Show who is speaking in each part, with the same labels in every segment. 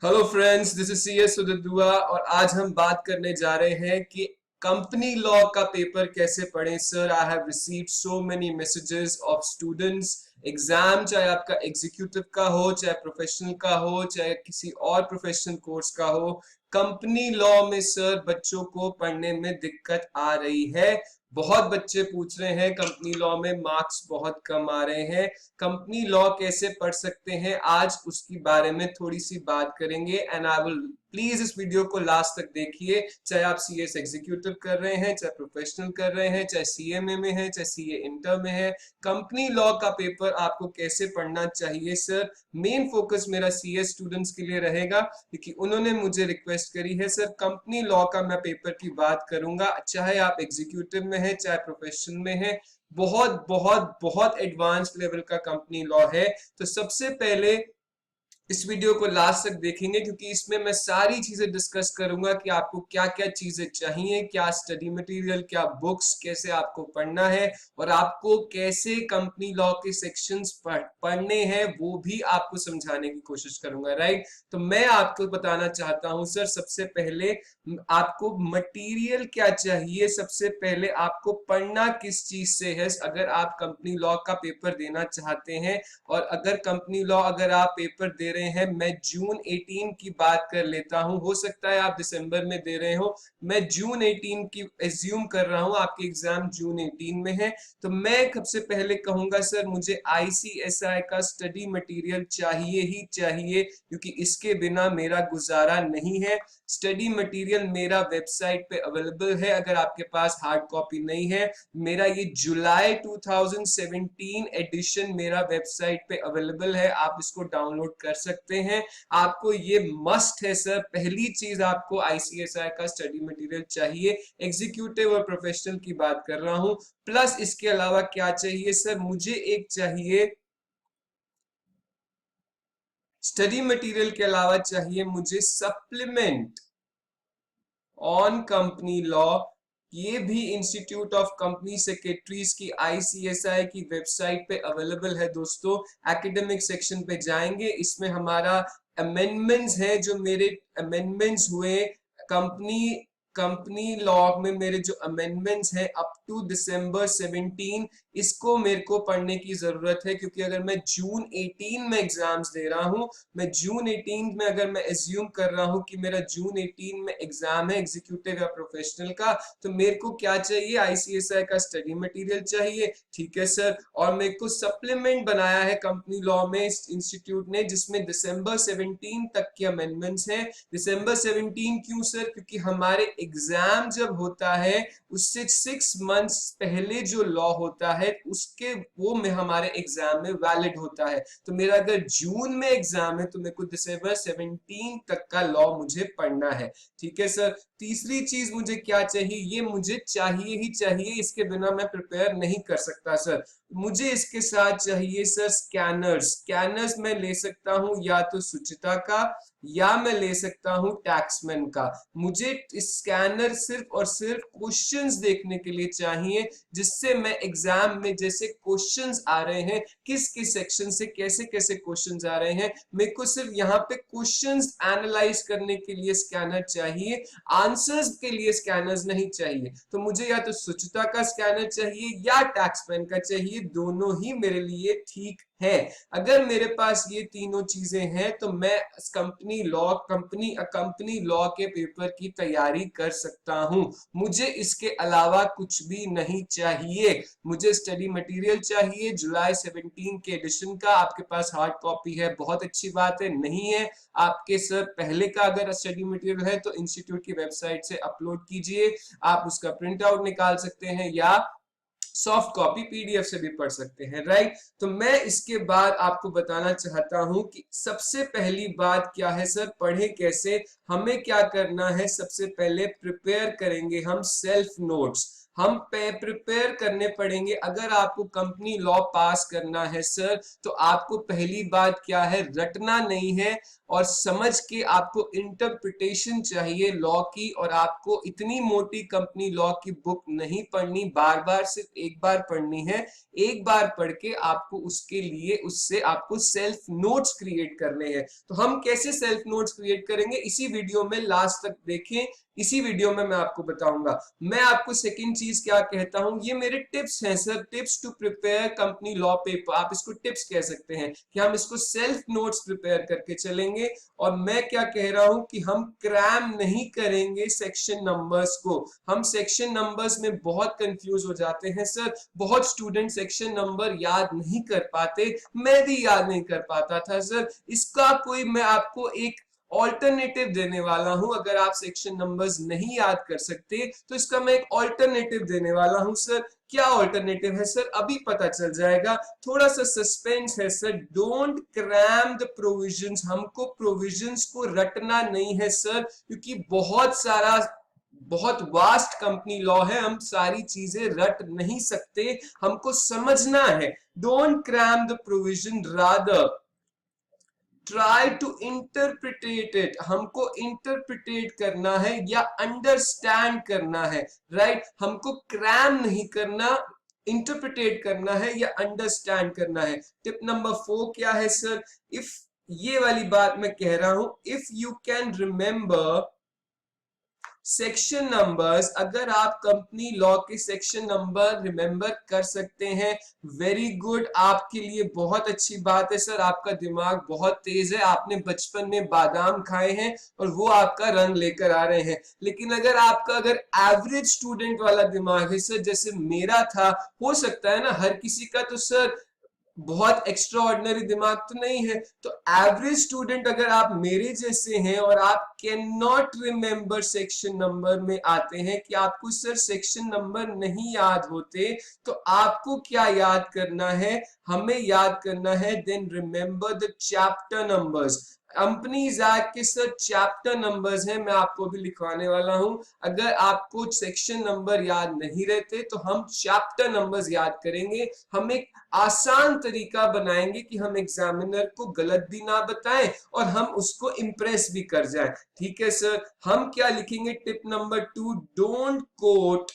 Speaker 1: Hello friends, this is C S सुददुआ और आज हम बात करने जा रहे हैं कि कंपनी लॉ का पेपर कैसे पढ़ें। Sir, I have received so many messages of students. Exam चाहे आपका एग्जीक्यूटिव का हो, चाहे प्रोफेशनल का हो, चाहे किसी और प्रोफेशनल कोर्स का हो, कंपनी लॉ में सर बच्चों को पढ़ने में दिक्कत आ रही है। बहुत बच्चे पूछ रहे हैं, कंपनी लॉ में मार्क्स बहुत कम आ रहे हैं, कंपनी लॉ कैसे पढ़ सकते हैं। आज उसकी बारे में थोड़ी सी बात करेंगे एंड आई विल प्लीज इस वीडियो को लास्ट तक देखिए। चाहे आप सीएस एग्जीक्यूटिव कर रहे हैं, चाहे प्रोफेशनल कर रहे हैं, चाहे सीएमए में है, चाहे सीए इंटर में है, कंपनी लॉ का पेपर आपको कैसे पढ़ना चाहिए। सर, मेन फोकस मेरा सीएस स्टूडेंट्स के लिए रहेगा क्योंकि उन्होंने मुझे रिक्वेस्ट करी है, सर कंपनी लॉ का मैं पेपर की बात करूंगा, चाहे आप एग्जीक्यूटिव में है चाहे प्रोफेशनल में है। बहुत बहुत बहुत एडवांस लेवल का कंपनी लॉ है। तो सबसे पहले इस वीडियो को लास्ट तक देखेंगे क्योंकि इसमें मैं सारी चीजें डिस्कस करूंगा कि आपको क्या क्या चीजें चाहिए, क्या स्टडी मटेरियल, क्या बुक्स, कैसे आपको पढ़ना है और आपको कैसे कंपनी लॉ के सेक्शंस पढ़ने हैं वो भी आपको समझाने की कोशिश करूंगा। राइट, तो मैं आपको बताना चाहता हूं सर, सबसे पहले आपको मटेरियल क्या चाहिए, सबसे पहले आपको पढ़ना किस चीज से है। अगर आप कंपनी लॉ का पेपर देना चाहते हैं और अगर कंपनी लॉ अगर आप पेपर दे रहे हैं, मैं जून 18 की बात कर लेता हूं, हो सकता है आप दिसंबर में दे रहे हो, मैं जून 18 की एज्यूम कर रहा हूं, आपके एग्जाम जून 18 में है, तो मैं सबसे पहले कहूंगा सर मुझे आईसीएसआई का स्टडी मटेरियल चाहिए ही चाहिए क्योंकि इसके बिना मेरा गुजारा नहीं है। स्टडी मटेरियल मेरा वेबसाइट पे अवेलेबल है, अगर आपके पास हार्ड कॉपी नहीं है, मेरा ये जुलाई 2017 एडिशन मेरा वेबसाइट पे अवेलेबल है, आप इसको डाउनलोड कर सकते हैं। आपको ये मस्ट है सर, पहली चीज आपको आईसीएसआई का स्टडी मटेरियल चाहिए। एग्जीक्यूटिव और प्रोफेशनल की बात कर रहा हूं। प्लस इसके अलावा क्या चाहिए सर, मुझे एक चाहिए स्टडी मटेरियल के अलावा चाहिए मुझे सप्लीमेंट ऑन कंपनी लॉ। ये भी इंस्टीट्यूट ऑफ कंपनी सेक्रेटरीज की आईसीएसआई की वेबसाइट पे अवेलेबल है दोस्तों। एकेडमिक सेक्शन पे जाएंगे, इसमें हमारा अमेंडमेंट्स है, जो मेरे अमेंडमेंट्स हुए कंपनी कंपनी लॉ में, मेरे जो अमेंडमेंट्स हैं अप टू दिसंबर 17, इसको मेरे को पढ़ने की जरूरत है क्योंकि अगर मैं जून 18 में एग्जाम्स दे रहा हूं, मैं जून 18 में अगर मैं एज्यूम कर रहा हूं कि मेरा जून 18 में एग्जाम है एग्जीक्यूटिव या प्रोफेशनल का, तो मेरे को क्या चाहिए, आईसीएसआई का स्टडी मटेरियल चाहिए। ठीक है सर, और मेरे को सप्लीमेंट बनाया है कंपनी लॉ में इंस्टीट्यूट ने, जिसमें दिसंबर 17 तक के अमेंडमेंट्स हैं। दिसंबर 17 क्यों सर, क्योंकि हमारे एग्जाम जब होता है उससे 6 मंथ्स पहले जो लॉ होता है उसके वो में हमारे एग्जाम में वैलिड होता है। तो मेरा अगर जून में एग्जाम है तो मेरे को दिसंबर 17 तक का लॉ मुझे पढ़ना है। ठीक है सर, तीसरी चीज मुझे क्या चाहिए, ये मुझे चाहिए ही चाहिए, इसके बिना मैं प्रिपेयर नहीं कर सकता सर। मुझे इसके साथ चाहिए सर स्कैनर्स। स्कैनर्स मैं ले सकता हूं या तो सुचिता का या मैं ले सकता हूं टैक्समैन का। मुझे स्कैनर सिर्फ और सिर्फ क्वेश्चंस देखने के लिए चाहिए, जिससे मैं एग्जाम में जैसे क्वेश्चंस आ रहे हैं, किस किस सेक्शन से कैसे कैसे क्वेश्चंस आ रहे हैं, मेरे को सिर्फ यहाँ पे क्वेश्चंस एनालाइज करने के लिए स्कैनर चाहिए, आंसर्स के लिए स्कैनर्स नहीं चाहिए। तो मुझे या तो सुचिता का स्कैनर चाहिए या टैक्समैन का चाहिए, दोनों ही मेरे लिए ठीक है। अगर मेरे पास ये तीनों चीजें हैं तो मैं कंपनी लॉ के पेपर की तैयारी कर सकता हूं। मुझे इसके अलावा कुछ भी नहीं चाहिए। मुझे स्टडी मटेरियल चाहिए जुलाई 17 के एडिशन का। आपके पास हार्ड कॉपी है, बहुत अच्छी बात है, नहीं है आपके सर पहले का अगर स्टडी मटेरियल है तो इंस्टीट्यूट की वेबसाइट से अपलोड कीजिए, आप उसका प्रिंट आउट निकाल सकते हैं या सॉफ्ट कॉपी पीडीएफ से भी पढ़ सकते हैं। राइट, तो मैं इसके बाद आपको बताना चाहता हूं कि सबसे पहली बात क्या है सर, पढ़े कैसे, हमें क्या करना है। सबसे पहले प्रिपेयर करेंगे हम सेल्फ नोट्स। हम प्रिपेयर करने पड़ेंगे। अगर आपको कंपनी लॉ पास करना है सर, तो आपको पहली बात क्या है, रटना नहीं है और समझ के आपको इंटरप्रिटेशन चाहिए लॉ की, और आपको इतनी मोटी कंपनी लॉ की बुक नहीं पढ़नी, बार बार सिर्फ एक बार पढ़नी है। एक बार पढ़ के आपको उसके लिए उससे आपको सेल्फ नोट्स क्रिएट करने हैं। तो हम कैसे सेल्फ नोट्स क्रिएट करेंगे, इसी वीडियो में लास्ट तक देखें, इसी वीडियो में मैं आपको बताऊंगा। मैं आपको सेकंड चीज क्या कहता हूं, ये मेरे टिप्स हैं sir, tips to prepare company law paper, आप इसको टिप्स कह सकते हैं कि हम इसको सेल्फ नोट्स प्रिपेयर करके चलेंगे। और मैं क्या कह रहा हूं कि हम क्रैम नहीं करेंगे सेक्शन नंबर्स को। हम सेक्शन नंबर्स में बहुत कंफ्यूज हो जाते हैं सर, बहुत स्टूडेंट सेक्शन नंबर याद नहीं कर पाते, मैं भी याद नहीं कर पाता था सर। इसका कोई मैं आपको एक ऑल्टरनेटिव देने वाला हूं। अगर आप सेक्शन नंबर्स नहीं याद कर सकते तो इसका मैं एक ऑल्टरनेटिव देने वाला हूं सर। क्या ऑल्टरनेटिव है सर, अभी पता चल जाएगा, थोड़ा सा सस्पेंस है sir. Don't cram the provisions, हमको प्रोविजंस को रटना नहीं है सर, क्योंकि बहुत वास्ट कंपनी लॉ है, हम सारी चीजें रट नहीं सकते, हमको समझना है। Don't cram the provision, rather try to interpret it, हमको इंटरप्रिटेट करना है या अंडरस्टैंड करना है, राइट? हमको क्रैम नहीं करना, इंटरप्रिटेट करना है या अंडरस्टैंड करना है। टिप नंबर 4 क्या है सर, इफ, ये वाली बात मैं कह रहा हूं, if you can remember section numbers, अगर आप कंपनी लॉ के सेक्शन नंबर रिमेंबर कर सकते हैं, वेरी गुड, आपके लिए बहुत अच्छी बात है सर, आपका दिमाग बहुत तेज है, आपने बचपन में बादाम खाए हैं और वो आपका रंग लेकर आ रहे हैं। लेकिन अगर एवरेज स्टूडेंट वाला दिमाग है सर, जैसे मेरा था, हो सकता है ना हर किसी का तो सर बहुत एक्स्ट्रा ऑर्डिनरी दिमाग तो नहीं है, तो एवरेज स्टूडेंट अगर आप मेरे जैसे हैं और आप can not remember section number में आते हैं कि आपको सर सेक्शन नंबर नहीं याद होते, तो आपको क्या याद करना है, हमें याद करना है, then remember the chapter numbers. Companies act के सर चैप्टर नंबर्स हैं, मैं आपको भी लिखवाने वाला हूं। अगर आपको सेक्शन नंबर याद नहीं रहते तो हम चैप्टर नंबर्स याद करेंगे। हम एक आसान तरीका बनाएंगे कि हम एग्जामिनर को गलत भी ना बताएं और हम उसको इंप्रेस भी कर जाएं। ठीक है सर, हम क्या लिखेंगे, tip number 2, don't quote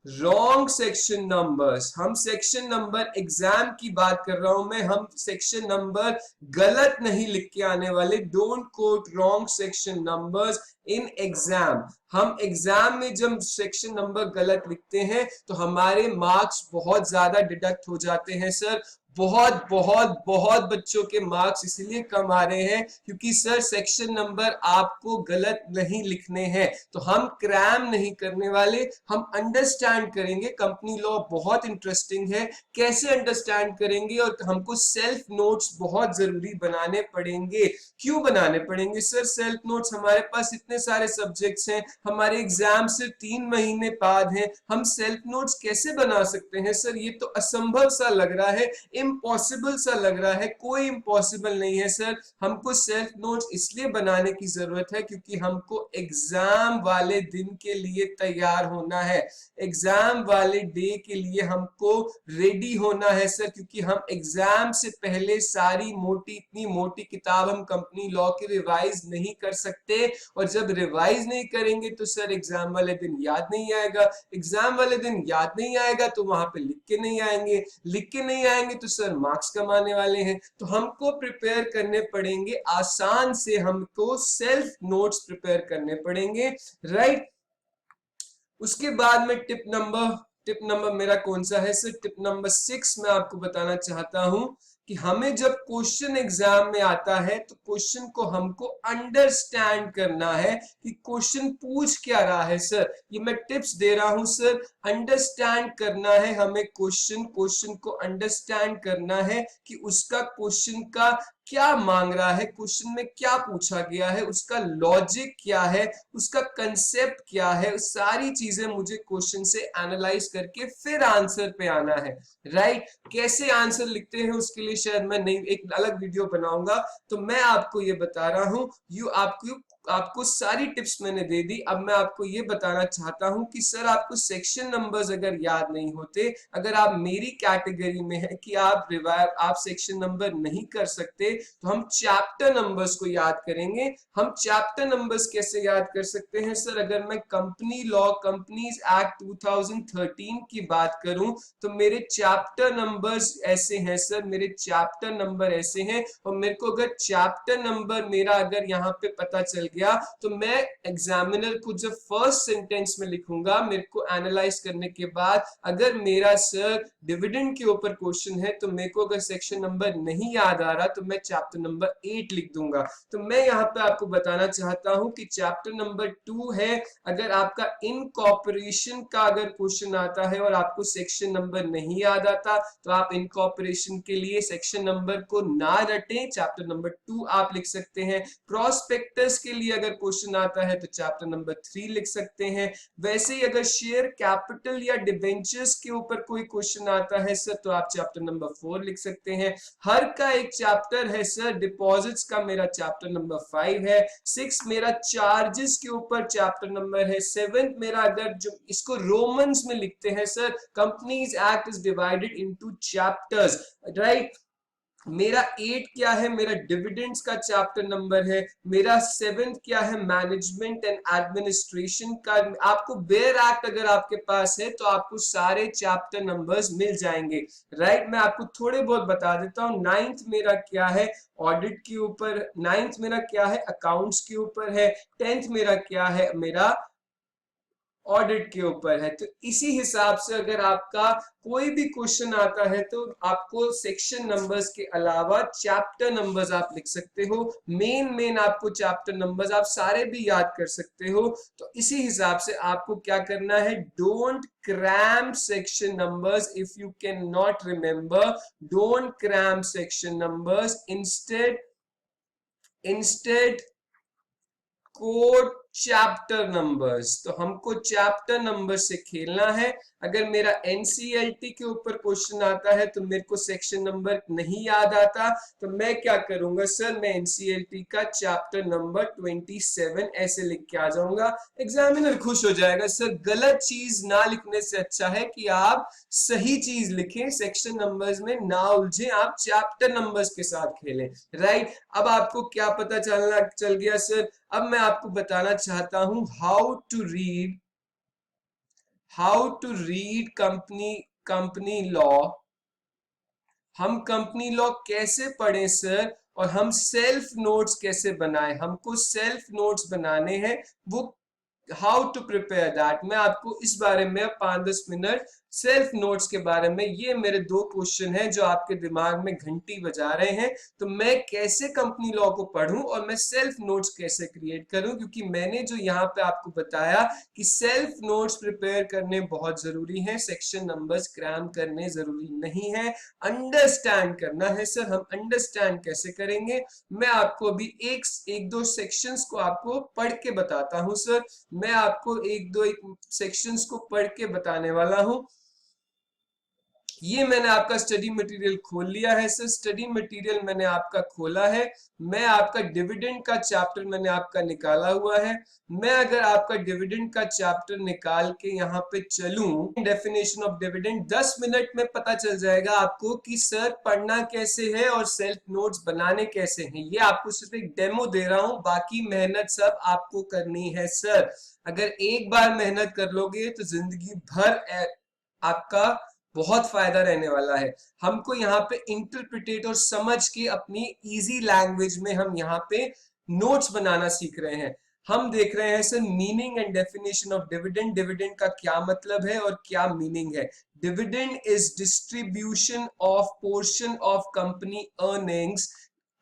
Speaker 1: wrong section numbers. हम सेक्शन नंबर, एग्जाम की बात कर रहा हूं मैं, हम सेक्शन नंबर गलत नहीं लिख के आने वाले। Don't quote wrong section numbers in exam. हम एग्जाम में जब सेक्शन नंबर गलत लिखते हैं तो हमारे मार्क्स बहुत ज्यादा डिडक्ट हो जाते हैं सर। बहुत बहुत बहुत बच्चों के मार्क्स इसलिए कम आ रहे हैं क्योंकि सर सेक्शन नंबर आपको गलत नहीं लिखने हैं। तो हम क्रैम नहीं करने वाले, हम अंडरस्टैंड करेंगे। कंपनी लॉ बहुत इंटरेस्टिंग है, कैसे अंडरस्टैंड करेंगे, और हमको सेल्फ नोट्स बहुत जरूरी बनाने पड़ेंगे। क्यों बनाने पड़ेंगे सर सेल्फ नोट्स, हमारे पास इतने सारे सब्जेक्ट्स हैं, हमारे एग्जाम से 3 महीने बाद हैं, हम सेल्फ नोट्स कैसे बना सकते हैं सर, ये तो असंभव सा लग रहा है, इम्पॉसिबल सा लग रहा है। कोई इम्पॉसिबल नहीं है सर, हमको सेल्फ नोट्स इसलिए बनाने की जरूरत है क्योंकि हमको एग्जाम वाले दिन के लिए तैयार होना है, एग्जाम वाले डे के लिए हमको रेडी होना है सर, क्योंकि हम एग्जाम से पहले सारी इतनी मोटी किताब हम कंपनी लॉ की रिवाइज नहीं कर सकते, और जब रिवाइज नहीं करेंगे तो सर एग्जाम वाले दिन याद नहीं आएगा, एग्जाम वाले दिन याद नहीं आएगा तो वहां पे लिख के नहीं आएंगे, लिख के नहीं आएंगे तो सर मार्क्स कमाने वाले हैं। तो हमको प्रिपेयर करने पड़ेंगे आसान से, हमको सेल्फ नोट्स प्रिपेयर करने पड़ेंगे, राइट? उसके बाद में टिप नंबर मेरा कौन सा है सर, टिप नंबर 6 मैं आपको बताना चाहता हूं कि हमें जब क्वेश्चन एग्जाम में आता है तो क्वेश्चन को हमको अंडरस्टैंड करना है कि क्वेश्चन पूछ क्या रहा है सर। ये मैं टिप्स दे रहा हूं सर, अंडरस्टैंड करना है हमें, क्वेश्चन को अंडरस्टैंड करना है कि उसका क्वेश्चन का क्या मांग रहा है, क्वेश्चन में क्या पूछा गया है, उसका लॉजिक क्या है, उसका कंसेप्ट क्या है, सारी चीजें मुझे क्वेश्चन से एनालाइज करके फिर आंसर पे आना है, राइट? कैसे आंसर लिखते हैं उसके लिए शायद मैं नहीं एक अलग वीडियो बनाऊंगा, तो मैं आपको ये बता रहा हूं, आपको आपको सारी टिप्स मैंने दे दी। अब मैं आपको ये बताना चाहता हूं कि सर आपको सेक्शन नंबर्स अगर याद नहीं होते, अगर आप मेरी कैटेगरी में है कि आप सेक्शन नंबर नहीं कर सकते, तो हम चैप्टर नंबर्स को याद करेंगे। हम चैप्टर नंबर्स कैसे याद कर सकते हैं सर? अगर मैं कंपनी लॉ, कंपनीज एक्ट 2013 की बात करूं, तो मेरे चैप्टर नंबर्स ऐसे हैं सर, मेरे चैप्टर नंबर ऐसे हैं। और मेरे को अगर चैप्टर नंबर मेरा अगर यहाँ पे पता चल गया, तो मैं एग्जामिनर को जब फर्स्ट सेंटेंस में लिखूंगा, मेरे को एनालाइज करने के बाद अगर मेरा सर डिविडेंड के ऊपर क्वेश्चन है, तो मेरे को अगर सेक्शन नंबर नहीं याद आ रहा, तो मैं चैप्टर नंबर 8 लिख दूंगा। तो मैं यहाँ पे आपको बताना चाहता हूं कि चैप्टर नंबर 2 है, अगर आपका इनकॉर्पोरेशन का अगर क्वेश्चन आता है और आपको सेक्शन नंबर नहीं याद आता, तो आप इनकॉर्पोरेशन के लिए सेक्शन नंबर को ना रटें, चैप्टर नंबर 2 आप लिख सकते हैं। प्रोस्पेक्टस के लिए अगर क्वेश्चन आता है तो चैप्टर नंबर 3 लिख सकते हैं। वैसे ही अगर शेयर कैपिटल या डिबेंचर्स के ऊपर कोई क्वेश्चन आता है सर, तो आप चैप्टर नंबर 4 लिख सकते हैं। हर का एक चैप्टर है सर, डिपॉजिट्स का मेरा चैप्टर नंबर 5 है। 6 मेरा चार्जेस के ऊपर चैप्टर नंबर है। 7 मेरा अगर जो इसको रोमन्स में लिखते हैं sir, companies act is divided into chapters, right. मेरा 8 क्या है? मेरा डिविडेंड्स का चैप्टर नंबर है। मेरा 7 क्या है? मैनेजमेंट एंड एडमिनिस्ट्रेशन का। आपको बेयर एक्ट अगर आपके पास है तो आपको सारे चैप्टर नंबर्स मिल जाएंगे, राइट। मैं आपको थोड़े बहुत बता देता हूँ। 9th मेरा क्या है? ऑडिट के ऊपर। 9th मेरा क्या है? अकाउंट्स के ऊपर है। 10th मेरा क्या है? मेरा ऑडिट के ऊपर है। तो इसी हिसाब से अगर आपका कोई भी क्वेश्चन आता है, तो आपको सेक्शन नंबर्स के अलावा चैप्टर नंबर्स आप लिख सकते हो। मेन आपको चैप्टर नंबर्स आप सारे भी याद कर सकते हो। तो इसी हिसाब से आपको क्या करना है? Don't cram section numbers if you can not remember. Don't cram section numbers, instead code chapter numbers. तो हमको चैप्टर नंबर से खेलना है। अगर मेरा एनसीईआरटी के ऊपर क्वेश्चन आता है तो मेरे को सेक्शन नंबर नहीं याद आता, तो मैं क्या करूंगा सर? मैं एनसीईआरटी का चैप्टर नंबर 27 ऐसे लिख के आ जाऊंगा। एग्जामिनर खुश हो जाएगा। सर गलत चीज ना लिखने से अच्छा है कि आप सही चीज लिखें, सेक्शन नंबर्स में ना उलझे, आप चैप्टर नंबर्स के साथ खेलें, राइट। अब आपको क्या पता चल गया सर? अब मैं आपको बताना चाहता हूं how to read company law. हम कंपनी लॉ कैसे पढ़ें सर? और हम सेल्फ नोट्स कैसे बनाएं? हमको सेल्फ नोट्स बनाने हैं, वो हाउ टू प्रिपेयर दैट। मैं आपको इस बारे में 5-10 मिनट सेल्फ नोट्स के बारे में, ये मेरे 2 क्वेश्चन हैं जो आपके दिमाग में घंटी बजा रहे हैं। तो मैं कैसे कंपनी लॉ को पढूं और मैं सेल्फ नोट्स कैसे क्रिएट करूं, क्योंकि मैंने जो यहाँ पे आपको बताया कि सेल्फ नोट्स प्रिपेयर करने बहुत जरूरी है, सेक्शन नंबर्स क्रैम करने जरूरी नहीं है। अंडरस्टैंड करना है सर। हम अंडरस्टैंड कैसे करेंगे? मैं आपको अभी एक दो सेक्शंस को आपको पढ़ के बताता हूं सर। मैं आपको एक सेक्शंस को पढ़ के बताने वाला हूं। ये मैंने आपका स्टडी मटेरियल खोल लिया है सर। स्टडी मटेरियल मैंने आपका खोला है। मैं आपका डिविडेंड का चैप्टर मैंने आपका निकाला हुआ है। मैं अगर आपका डिविडेंड का चैप्टर निकाल के यहाँ पे चलूं, डेफिनेशन ऑफ डिविडेंड 10 मिनट में पता चल जाएगा आपको कि सर पढ़ना कैसे है और सेल्फ नोट्स बनाने कैसे हैं। ये आपको सिर्फ एक डेमो दे रहा हूं, बाकी मेहनत सब आपको करनी है सर। अगर एक बार मेहनत कर लोगे तो जिंदगी भर आपका बहुत फायदा रहने वाला है। हमको यहाँ पे इंटरप्रिटेट और समझ के अपनी इजी लैंग्वेज में हम यहाँ पे नोट्स बनाना सीख रहे हैं। हम देख रहे हैं sir meaning and definition of dividend. Dividend का क्या मतलब है और क्या मीनिंग है? Dividend is distribution of portion of company earnings.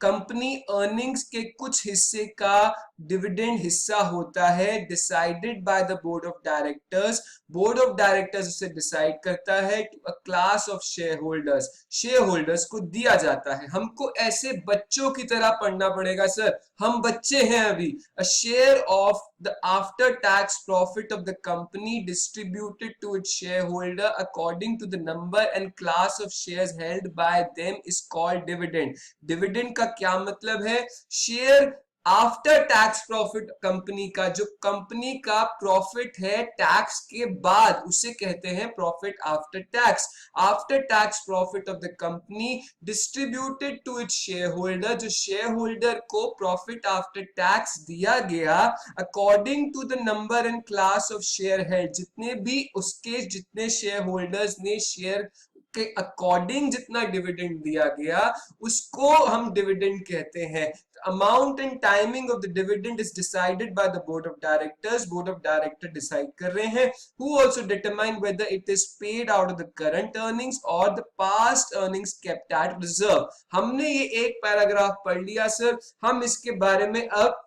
Speaker 1: Company earnings के कुछ हिस्से का डिविडेंड हिस्सा होता है, decided by the board of directors. Board of directors उसे डिसाइड करता है to a class of share holders. Share holders को दिया जाता है। हमको ऐसे बच्चों की तरह पढ़ना पड़ेगा सर, हम बच्चे हैं अभी। A share of the after tax profit of the company distributed to its share holder according to the number and class of shares held by them is called dividend. Dividend का क्या मतलब है? Share after tax profit company का, जो company का profit है tax के बाद, उसे कहते हैं profit after tax. After tax profit of the company distributed to its share holder, जो शेयर होल्डर को प्रॉफिट आफ्टर टैक्स दिया गया according to the number and class of share held, जितने भी उसके जितने शेयर होल्डर्स ने शेयर के अकॉर्डिंग जितना डिविडेंड दिया गया उसको हम डिविडेंड कहते हैं। Amount and timing of the dividend is decided by the board of directors, board of director decide कर रहे हैं। Who also determine whether it is paid out of the current earnings और the past earnings kept at reserve. हमने ये एक paragraph पढ़ लिया sir, हम इसके बारे में अब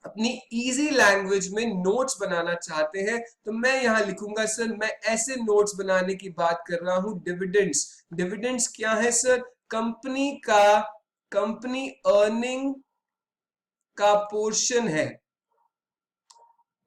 Speaker 1: अपनी इजी लैंग्वेज में नोट्स बनाना चाहते हैं, तो मैं यहां लिखूंगा सर, मैं ऐसे नोट्स बनाने की बात कर रहा हूं। डिविडेंड्स, डिविडेंड्स क्या है सर? कंपनी का, कंपनी अर्निंग का पोर्शन है।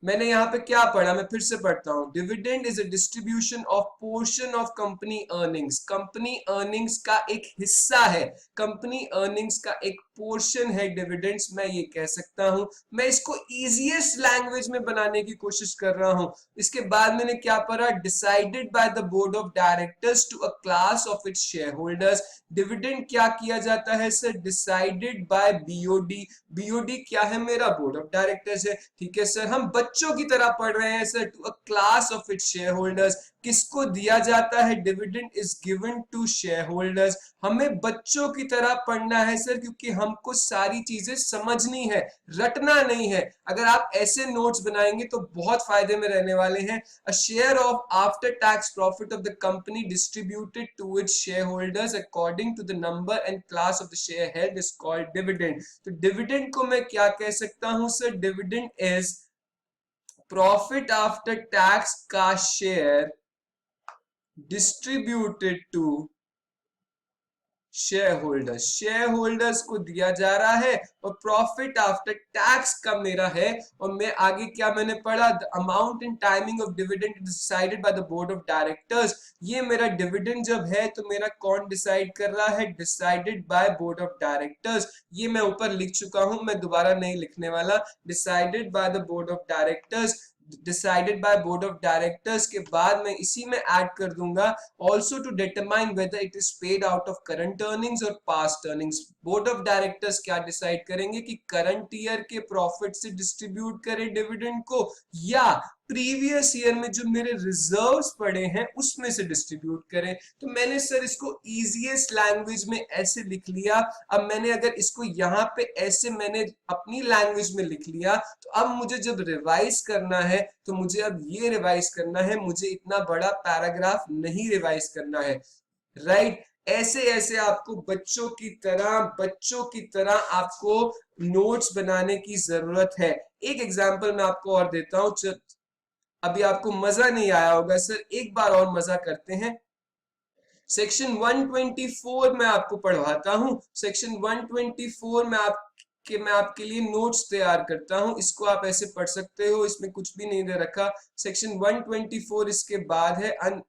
Speaker 1: मैंने यहाँ पे क्या पढ़ा, मैं फिर से पढ़ता हूँ। Dividend is a distribution of portion of company earnings, company earnings का एक हिस्सा है, कंपनी अर्निंग्स का एक पोर्शन है डिविडेंड्स, मैं ये कह सकता हूं। मैं इसको इजीएस्ट लैंग्वेज में बनाने की कोशिश कर रहा हूं। इसके बाद मैंने क्या पढ़ा? Decided by the board of directors to a class of its share holders. Dividend क्या किया जाता है sir? Decided by BOD. BOD क्या है? मेरा बोर्ड ऑफ डायरेक्टर्स है। ठीक है सर, हम बच्चों की तरह पढ़ रहे हैं sir. To a class of its share holders, किसको दिया जाता है? Dividend is given to share holders. हमें बच्चों की तरह पढ़ना है सर, क्योंकि हमको सारी चीजें समझनी है, रटना नहीं है। अगर आप ऐसे नोट्स बनाएंगे तो बहुत फायदे में रहने वाले हैं। A share of after tax profit of the company distributed to its share holders according to the number and class of the share held is called dividend. तो डिविडेंड को मैं क्या कह सकता हूं sir? Dividend is profit after tax का share distributed to share holders, share holders को दिया जा रहा है, और प्रॉफिट आफ्टर टैक्स का मेरा है। और मैं आगे क्या मैंने पढ़ा? The amount and timing of dividend decided by the board of directors. ये मेरा डिविडेंड जब है तो मेरा कौन डिसाइड कर रहा है? Decided by board of directors. ये मैं ऊपर लिख चुका हूं, मैं दोबारा नहीं लिखने वाला। Decided by the board of directors, decided by board of directors के बाद मैं इसी में ऐड कर दूंगा also to determine whether it is paid out of current earnings और past earnings. Board of directors क्या डिसाइड करेंगे कि करंट ईयर के प्रॉफिट से डिस्ट्रीब्यूट करें डिविडेंड को, या प्रीवियस ईयर में जो मेरे रिजर्व्स पड़े हैं उसमें से डिस्ट्रीब्यूट करें। तो मैंने सर इसको इजीएस्ट लैंग्वेज में ऐसे लिख लिया। अब मैंने अगर इसको यहाँ पे ऐसे मैंने अपनी लैंग्वेज में लिख लिया, तो अब मुझे जब रिवाइज करना है तो मुझे अब ये रिवाइज करना है, मुझे इतना बड़ा पैराग्राफ नहीं रिवाइज करना है, राइट? ऐसे ऐसे आपको बच्चों की तरह आपको नोट्स बनाने की जरूरत है। एक एग्जांपल मैं आपको और देता हूं। अभी आपको मजा नहीं आया होगा सर, एक बार और मजा करते हैं। सेक्शन 124 में आपको पढ़वाता हूं। सेक्शन 124 में मैं आपके लिए नोट्स तैयार करता हूं, इसको आप ऐसे पढ़ सकते हो, इसमें कुछ भी नहीं दे रखा। सेक्शन 124 इसके बाद है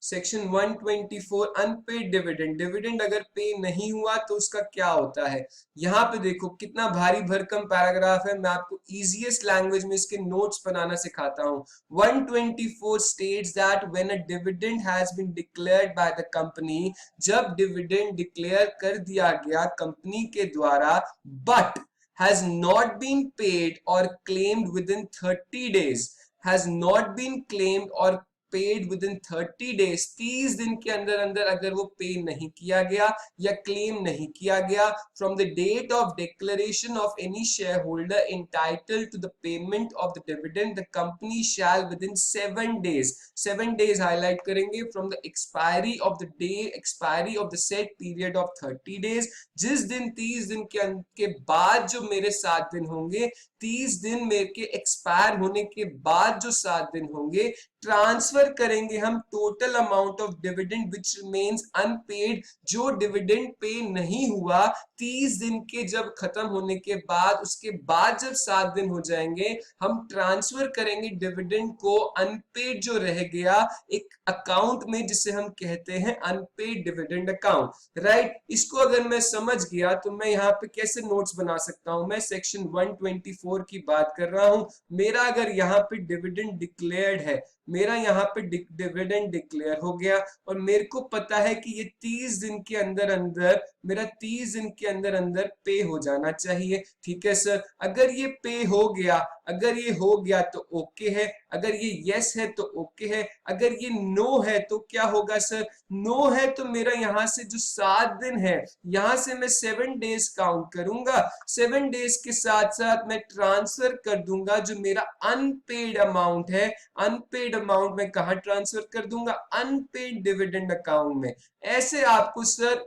Speaker 1: सेक्शन 124 अनपेड डिविडेंड। डिविडेंड अगर पे नहीं हुआ तो उसका क्या होता है? यहाँ पे देखो कितना भारी भरकम पैराग्राफ है, मैं आपको इजीएस्ट लैंग्वेज में इसके नोट्स बनाना सिखाता हूँ। 124 states that when a dividend has been declared by the company, जब डिविडेंड डिक्लेयर कर दिया गया कंपनी के द्वारा, but has not been paid or claimed within 30 days, has not been claimed or paid with in 30 days, 30 दिन के अंदर अंदर अगर वो पे नहीं किया गया या क्लेम नहीं किया गया, from the date of declaration of any share holder entitled to the payment of the dividend, the company shall within 7 days, 7 days highlight करेंगे, from the expiry of the day, expiry of the set period of 30 days, जिस दिन 30 दिन के बाद जो मेरे 7 दिन होंगे, 30 दिन मेरे के एक्सपायर होने के बाद जो 7 दिन होंगे, ट्रांसफर करेंगे हम total amount of dividend which remains unpaid, जो डिविडेंड पे नहीं हुआ 30 दिन के जब खत्म होने के बाद, उसके बाद जब 7 दिन हो जाएंगे हम ट्रांसफर करेंगे डिविडेंड को अनपेड जो रह गया एक अकाउंट में जिसे हम कहते हैं अनपेड डिविडेंड अकाउंट। राइट, इसको अगर मैं समझ गया तो मैं यहाँ पे कैसे नोट्स बना सकता हूं। मैं सेक्शन 124 की बात कर रहा हूं। मेरा अगर यहाँ पे डिविडेंड डिक्लेयर्ड है, मेरा यहाँ पे डिविडेंड डिक्लेयर हो गया और मेरे को पता है कि ये 30 दिन के अंदर अंदर, मेरा 30 दिन के अंदर अंदर पे हो जाना चाहिए। ठीक है सर, अगर ये पे हो गया, अगर ये हो गया तो ओके है, अगर ये यस है तो ओके है, अगर ये नो है तो क्या होगा सर? नो है तो मेरा यहाँ से जो 7 दिन है, यहाँ से मैं 7 डेज काउंट करूंगा, 7 डेज के साथ साथ मैं ट्रांसफर कर दूंगा जो मेरा अनपेड अमाउंट है। अनपेड अमाउंट में कहा ट्रांसफर कर दूंगा? अनपेड डिविडेंड अकाउंट में। ऐसे आपको सर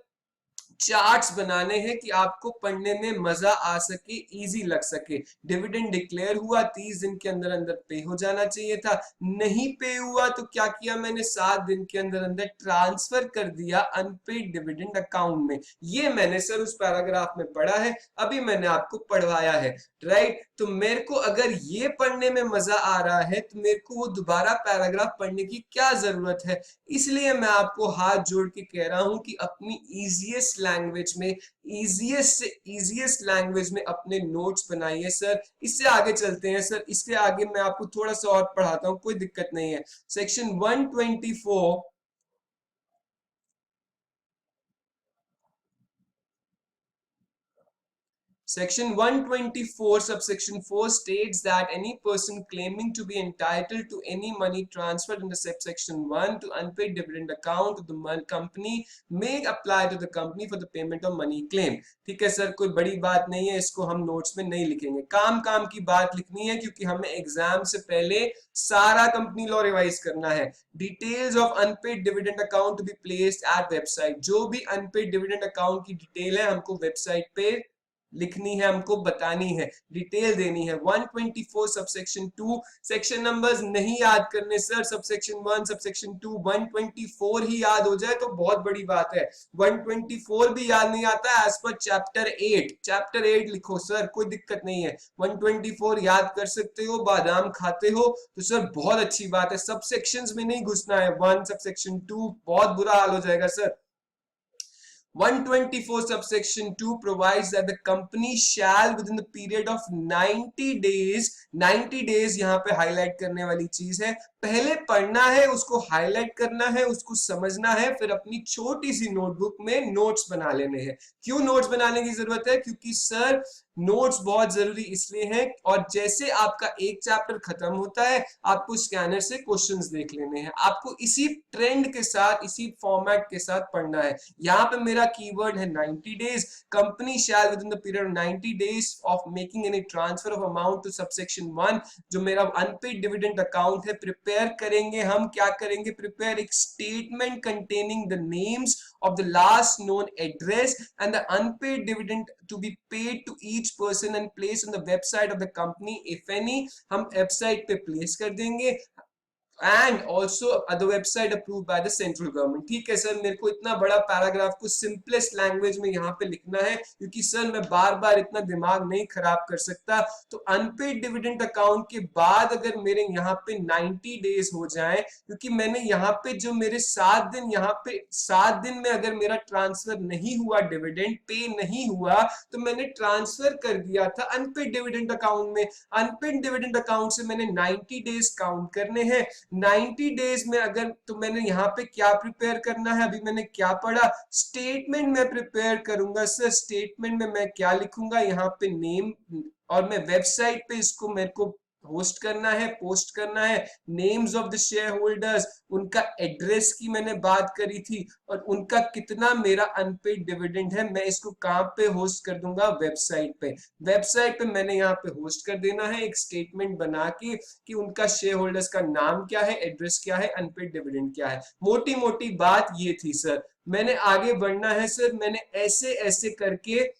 Speaker 1: चार्ट्स बनाने हैं कि आपको पढ़ने में मजा आ सके, इजी लग सके। डिविडेंड डिक्लेयर हुआ, 30 दिन के अंदर अंदर पे हो जाना चाहिए था, नहीं पे हुआ तो क्या किया मैंने? 7 दिन के अंदर अंदर ट्रांसफर कर दिया अनपेड डिविडेंड अकाउंट में। ये मैंने सर उस पैराग्राफ में पढ़ा है, अभी मैंने आपको पढ़वाया है। राइट, तो मेरे को अगर ये पढ़ने में मजा आ रहा है तो मेरे को वो दोबारा पैराग्राफ पढ़ने की क्या जरूरत है? इसलिए मैं आपको हाथ जोड़ के कह रहा हूं कि अपनी इजीएस्ट लैंग्वेज में, इजीएस्ट से इजीएस्ट लैंग्वेज में अपने नोट्स बनाइए सर। इससे आगे चलते हैं सर, इसके आगे मैं आपको थोड़ा सा और पढ़ाता हूं, कोई दिक्कत नहीं है। Section 124, Section 124 subsection 4 states that any person claiming to be entitled to any money transferred under subsection 1 to unpaid dividend account of the company may apply to the company for the payment of money claim। ठीक है sir, कोई बड़ी बात नहीं है, इसको हम notes में नहीं लिखेंगे। काम काम की बात लिखनी है क्योंकि हमें एग्जाम से पहले सारा कंपनी लॉ रिवाइज करना है। Details of unpaid dividend account to be placed at website, जो भी अनपेड डिविडेंड अकाउंट की डिटेल है हमको वेबसाइट पे लिखनी है, हमको बतानी है, डिटेल देनी है। 124 सबसेक्शन 2, सेक्शन नंबर्स नहीं याद करने सर, सबसेक्शन 1 सबसेक्शन 2, 124 ही याद हो जाए तो बहुत बड़ी बात है। 124 भी याद नहीं आता एज पर चैप्टर 8, चैप्टर 8 लिखो सर, कोई दिक्कत नहीं है। 124 याद कर सकते हो, बादाम खाते हो तो सर बहुत अच्छी बात है। सबसेक्शंस में नहीं घुसना है, 1 सबसेक्शन 2 बहुत बुरा हाल हो जाएगा sir. 124 subsection 2 provides that the company shall within the period of 90 days, 90 days यहाँ पे हाईलाइट करने वाली चीज है, पहले पढ़ना है, उसको हाईलाइट करना है, उसको समझना है, फिर अपनी छोटी सी नोटबुक में नोट्स बना लेने हैं। क्यों नोट्स बनाने की जरूरत है? क्योंकि सर नोट्स बहुत जरूरी इसलिए है, और जैसे आपका एक चैप्टर खत्म होता है आपको स्कैनर से क्वेश्चंस देख लेने हैं, आपको इसी ट्रेंड के साथ, इसी फॉर्मेट के साथ पढ़ना है। यहाँ पे मेरा कीवर्ड है 90 days. Company shall within the period 90 days of making any transfer of amount to subsection 1, जो मेरा अनपेड डिविडेंड अकाउंट है, प्रिपेयर करेंगे हम, क्या करेंगे? प्रिपेयर एक statement containing the names of the last known address and the unpaid dividend to be paid to each person and placed on the website of the company if any, हम website पे place कर देंगे, and also the website approved by the central government। ठीक है sir, मेरे को इतना बड़ा पैराग्राफ को सिंपलेस्ट लैंग्वेज में यहाँ पे लिखना है क्योंकि सर मैं बार बार इतना दिमाग नहीं खराब कर सकता। तो अनपेड डिविडेंड अकाउंट के बाद अगर मेरे यहाँ पे 90 डेज हो जाए, क्योंकि मैंने यहाँ पे जो मेरे 7 दिन, यहाँ पे 7 दिन में अगर मेरा ट्रांसफर नहीं हुआ, डिविडेंड पे नहीं हुआ, तो मैंने ट्रांसफर कर दिया था अनपेड डिविडेंड अकाउंट में। अनपेड डिविडेंड अकाउंट से मैंने 90 डेज काउंट करने हैं। 90 डेज में अगर, तो मैंने यहाँ पे क्या प्रिपेयर करना है? अभी मैंने क्या पढ़ा? स्टेटमेंट में प्रिपेयर करूंगा सर। स्टेटमेंट में मैं क्या लिखूंगा? यहाँ पे नेम, और मैं वेबसाइट पे इसको मेरे को होस्ट करना है, पोस्ट करना है। Names of the share holders, उनका एड्रेस की मैंने बात करी थी, और उनका कितना मेरा अनपेड डिविडेंड है, मैं इसको कहां पे होस्ट कर दूंगा? वेबसाइट पे। वेबसाइट पे मैंने यहाँ पे होस्ट कर देना है एक स्टेटमेंट बना के कि उनका शेयर होल्डर्स का नाम क्या है, एड्रेस क्या है, अनपेड डिविडेंड क्या है। मोटी मोटी बात ये थी सर। मैंने आगे बढ़ना है सर, मैंने ऐसे ऐसे करके,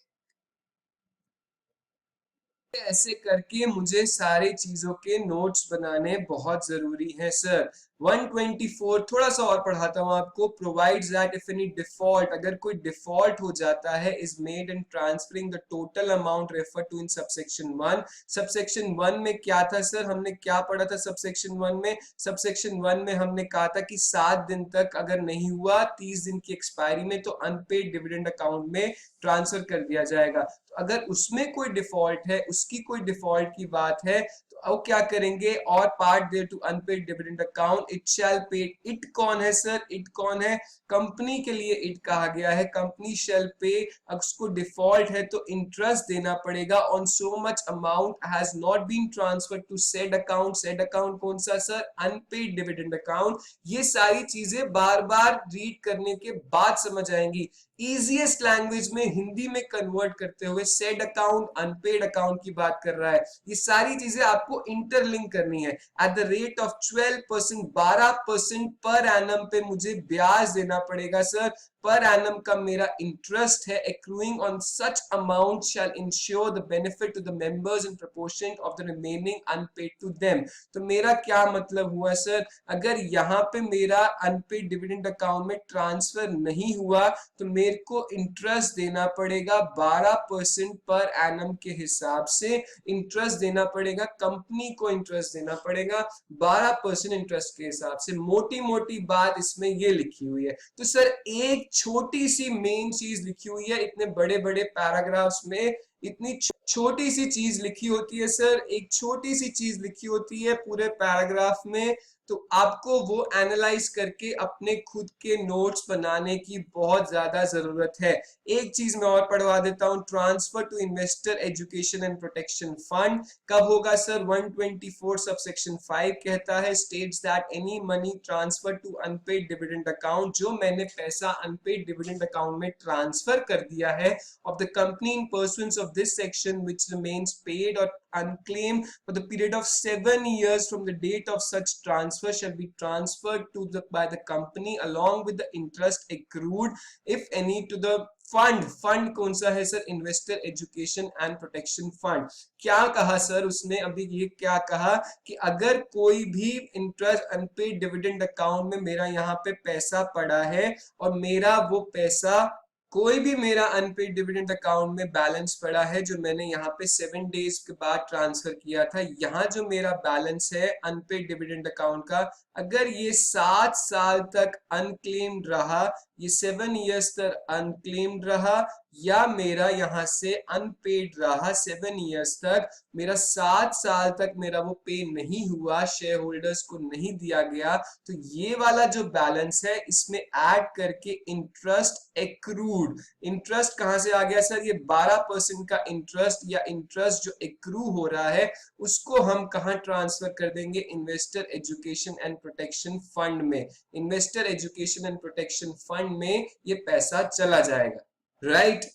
Speaker 1: ऐसे करके मुझे सारी चीजों के नोट्स बनाने बहुत जरूरी हैं सर। 124 थोड़ा सा और पढ़ाता हूं आपको, provides that if any default, अगर कोई डिफॉल्ट हो जाता है, is made in transferring the total amount refer to in subsection 1। Subsection 1 में क्या था सर, हमने क्या पढ़ा था सबसेक्शन 1 में? सबसेक्शन 1 में हमने कहा था कि 7 दिन तक अगर नहीं हुआ 30 दिन की एक्सपायरी में, तो अनपेड डिविडेंड अकाउंट में ट्रांसफर कर दिया जाएगा। तो अगर उसमें कोई डिफॉल्ट है, उसकी कोई डिफॉल्ट की बात है, तो अब क्या करेंगे, और part thereto unpaid dividend account it shall paid. It कौन है सर? इट कौन है? कंपनी के लिए इट कहा गया है। कंपनी शैल पे, अगर उसको डिफॉल्ट है तो इंटरेस्ट देना पड़ेगा on so much amount has not been transferred to said account. Said account कौन सा सर? Unpaid dividend account. ये सारी चीजें बार बार रीड करने के बाद समझ आएंगी। इजीएस्ट लैंग्वेज में हिंदी में कन्वर्ट करते हुए सेड अकाउंट, अनपेड अकाउंट की बात कर रहा है। ये सारी चीजें आपको इंटरलिंक करनी है। At the rate of 12%, 12% per annum पे मुझे ब्याज देना पड़ेगा सर। पर एनम का मेरा इंटरेस्ट है। Accruing on such amount shall ensure the benefit to the members in proportion of the remaining unpaid to them. तो मेरा क्या मतलब हुआ सर, अगर यहाँ पे मेरा अनपेड डिविडेंड अकाउंट में ट्रांसफर नहीं हुआ तो मेरे को इंटरेस्ट देना पड़ेगा 12% पर एनम के हिसाब से। इंटरेस्ट देना पड़ेगा, कंपनी को इंटरेस्ट देना पड़ेगा 12% इंटरेस्ट के हिसाब से। मोटी मोटी बात इसमें ये लिखी हुई है। तो सर एक छोटी सी मेन चीज लिखी हुई है, इतने बड़े बड़े पैराग्राफ्स में इतनी छोटी सी चीज लिखी होती है सर, एक छोटी सी चीज लिखी होती है पूरे पैराग्राफ में। तो आपको वो एनालाइज करके अपने खुद के नोट्स बनाने की बहुत ज्यादा जरूरत है। एक चीज मैं और पढ़वा देता हूं, transfer to investor education and protection fund कब होगा सर? 124 सबसेक्शन 5 कहता है, states that any money transfer to unpaid dividend account, जो मैंने पैसा अनपेड डिविडेंड अकाउंट में ट्रांसफर कर दिया है, of the company in pursuance of this section which remains paid or unclaimed for the period of 7 years from the date of such transfer shall be transferred to by the company along with the interest accrued if any to the fund कौन सा है sir? Investor education and protection fund. क्या कहा sir उसने अभी? ये क्या कहा कि अगर कोई भी इंटरेस्ट अनपेड डिविडेंड अकाउंट में मेरा यहाँ पे पैसा पड़ा है और मेरा वो पैसा, कोई भी मेरा अनपेड डिविडेंड अकाउंट में बैलेंस पड़ा है जो मैंने यहाँ पे 7 डेज के बाद ट्रांसफर किया था, यहाँ जो मेरा बैलेंस है अनपेड डिविडेंड अकाउंट का, अगर ये 7 साल तक अनक्लेम्ड रहा, ये 7 इयर्स तक अनक्लेम्ड रहा, या मेरा यहाँ से अनपेड रहा 7 इयर्स तक, मेरा 7 साल तक मेरा वो पे नहीं हुआ, शेयर होल्डर्स को नहीं दिया गया, तो ये वाला जो बैलेंस है इसमें ऐड करके इंटरेस्ट एक्रूड। इंटरेस्ट कहां से आ गया सर? ये 12% का इंटरेस्ट या इंटरेस्ट जो एक्रू हो रहा है उसको हम कहां ट्रांसफर कर देंगे? Investor education and protection fund में। Investor education and protection fund में ये पैसा चला जाएगा, राइट?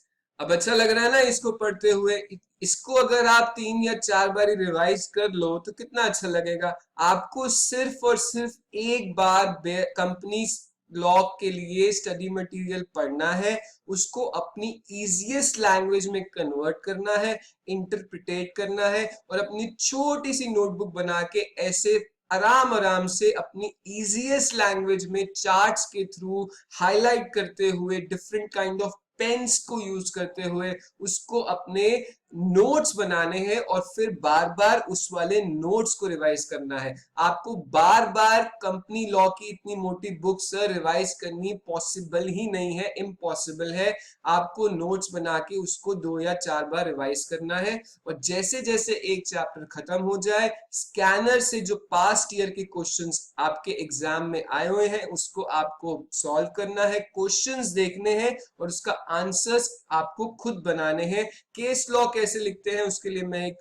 Speaker 1: अब अच्छा लग रहा है ना इसको पढ़ते हुए? इसको अगर आप 3 या 4 बार रिवाइज कर लो तो कितना अच्छा लगेगा। आपको सिर्फ और सिर्फ एक बार कंपनी लॉ के लिए स्टडी मटेरियल पढ़ना है, उसको अपनी इजीएस्ट लैंग्वेज में कन्वर्ट करना है, इंटरप्रिटेट करना है, और अपनी छोटी सी नोटबुक बना के ऐसे आराम आराम से अपनी इजीएस्ट लैंग्वेज में चार्ट्स के थ्रू हाईलाइट करते हुए, डिफरेंट काइंड ऑफ पेन्स को यूज करते हुए उसको अपने नोट्स बनाने हैं, और फिर बार बार उस वाले नोट्स को रिवाइज करना है। आपको बार बार कंपनी लॉ की इतनी मोटी बुक सर रिवाइज करनी पॉसिबल ही नहीं है, इम्पॉसिबल है। आपको नोट्स बना के उसको 2 या 4 बार रिवाइज करना है, और जैसे जैसे एक चैप्टर खत्म हो जाए, स्कैनर से जो पास्ट ईयर के क्वेश्चंस आपके एग्जाम में आए हुए हैं उसको आपको सॉल्व करना है, क्वेश्चंस देखने हैं और उसका आंसर्स आपको खुद बनाने हैं। केस लॉ कैसे लिखते हैं उसके लिए मैं एक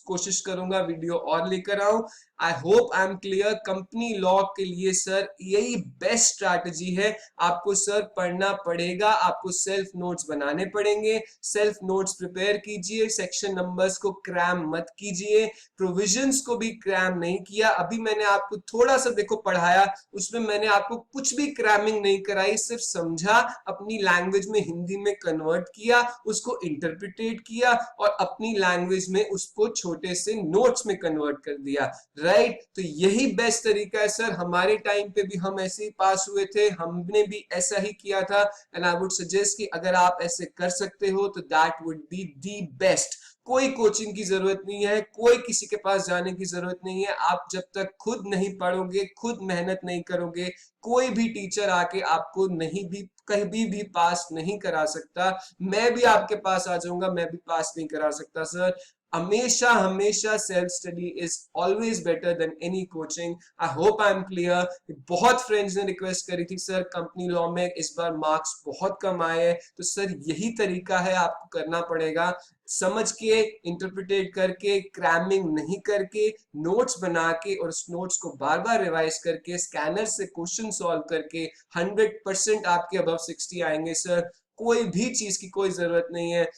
Speaker 1: कोशिश करूंगा वीडियो और लेकर आऊं। I hope I am clear. Company law के लिए सर यही बेस्ट स्ट्रैटेजी है। आपको सर पढ़ना पड़ेगा, आपको सेल्फ नोट्स बनाने पड़ेंगे, सेल्फ नोट्स प्रिपेयर कीजिए, सेक्शन नंबर्स को क्रैम मत कीजिए, प्रोविजंस को भी क्रैम नहीं किया। अभी मैंने आपको थोड़ा सा देखो पढ़ाया, उसमें मैंने आपको कुछ भी क्रैमिंग नहीं कराई, सिर्फ समझा, अपनी लैंग्वेज में हिंदी में कन्वर्ट किया, उसको इंटरप्रिटेट किया और अपनी लैंग्वेज में उसको छोटे से नोट्स में कन्वर्ट कर दिया। राइट। तो यही बेस्ट तरीका है सर, हमारे टाइम पे भी हम ऐसे ही पास हुए थे, हमने भी ऐसा ही किया था। एंड आई वुड सजेस्ट कि अगर आप ऐसे कर सकते हो तो that would be the best. कोई कोचिंग की जरूरत नहीं है, कोई किसी के पास जाने की जरूरत नहीं है। आप जब तक खुद नहीं पढ़ोगे, खुद मेहनत नहीं करोगे, कोई भी टीचर आके आपको नहीं भी कहीं भी पास नहीं करा सकता। मैं भी आपके पास आ जाऊंगा, मैं भी पास नहीं करा सकता सर। हमेशा हमेशा self study is always better than any coaching. I hope I am clear. बहुत फ्रेंड्स ने रिक्वेस्ट करी थी सर कंपनी लॉ में इस बार मार्क्स बहुत कम आए हैं, तो सर यही तरीका है, आपको करना पड़ेगा। समझ के, इंटरप्रिटेट करके, क्रैमिंग नहीं करके, नोट्स बना के और उस नोट्स को बार बार रिवाइज करके, स्कैनर से क्वेश्चन सॉल्व करके 100% आपके अबव 60 आएंगे सर। कोई भी चीज की कोई जरूरत नहीं है।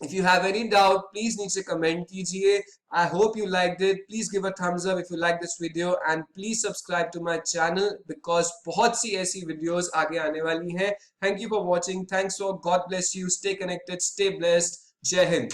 Speaker 1: If you have any doubt, please नीचे comment कीजिए। I hope you liked it. Please give a thumbs up if you like this video and please subscribe to my channel because बहुत सी ऐसी videos आगे आने वाली हैं। Thank you for watching. Thanks for God bless you. Stay connected. Stay blessed. जय हिंद।